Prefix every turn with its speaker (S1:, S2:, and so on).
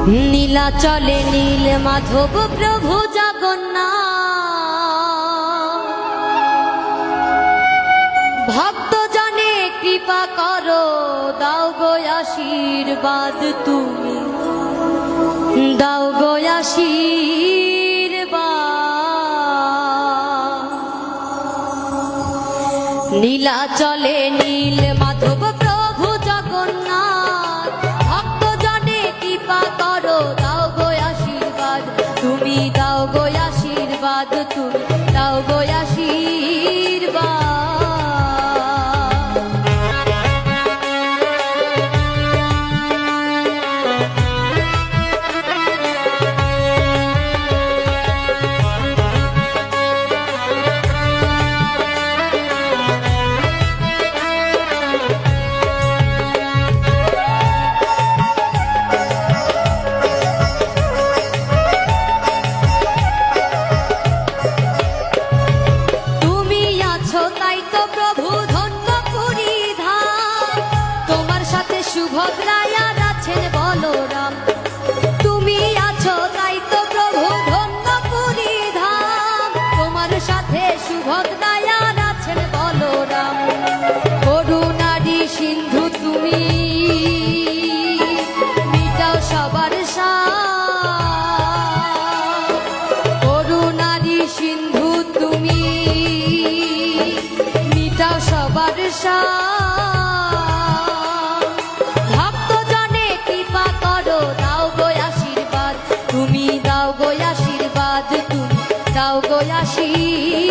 S1: নীলাচলে নীল মাধব প্রভু জগন্নাথ, ভক্ত জনে কৃপা করো, দাও গো আশীর্বাদ, তুমি দাও গো আশীর্বাদ। নীলাচলে নীল মাধব প্রভু জগন্নাথ, ভক্ত জনে কৃপা করো, দাও গো আশীর্বাদ, তুমি দাও গো আশীর্বাদ, তুমি দাও গো আশীর্বাদ। সুভদ্রায় আছেন বলরাম, তুমি আছো তাই তো প্রভু ধন্য পুরী ধাম, তোমার সাথে সুভদ্রায় আছেন বলরাম। করুণারি সিন্ধু তুমি, মিটাও সবার সাথ, করুণারি সিন্ধু তুমি, মিটাও সবার সাথ। তুমি দাও গো আশীর্বাদ, তুমি দাও গো আশীর্বাদ।